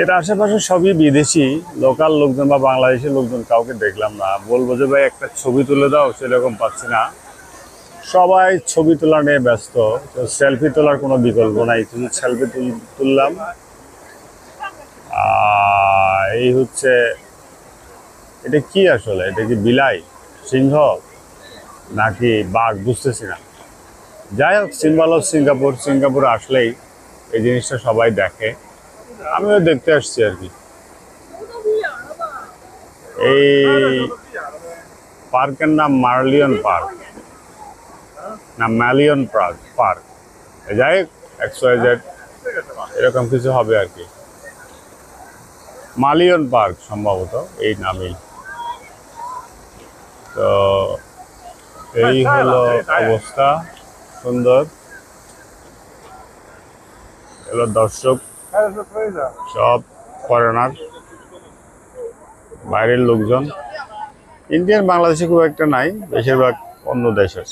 এর আশেপাশে সবই বিদেশি, লোকাল লোকজন বা বাংলাদেশের লোকজন কাউকে দেখলাম না। বলবো যে ভাই একটা ছবি তুলে দাও, সেরকম পাচ্ছি না। সবাই ছবি তোলা নিয়ে ব্যস্ত। তো সেলফি তোলার কোনো বিকল্প নাই, শুধু সেলফি তুললাম। এই হচ্ছে, এটা কি আসলে? এটা কি বিলাই, সিংহ, নাকি বাঘ বুঝতেছি না। যাই হোক, সিম্বল অফ সিঙ্গাপুর। সিঙ্গাপুর আসলেই এই জিনিসটা সবাই দেখে, আমিও দেখতে আসছি আর কি। এই পার্কের নাম মার্লিয়ন পার্ক, না ম্যালিয়ন পার্ক পার্ক যাই হোক, XYZ এরকম কিছু হবে আর কি। মালিয়ন পার্ক সম্ভবত এই নামেই। তো এই হলো অবস্থা, সুন্দর। এগুলো দর্শক সব ফরেনার, বাইরের লোকজন। ইন্ডিয়ান বাংলাদেশে খুব একটা নাই, বেশিরভাগ অন্য দেশের।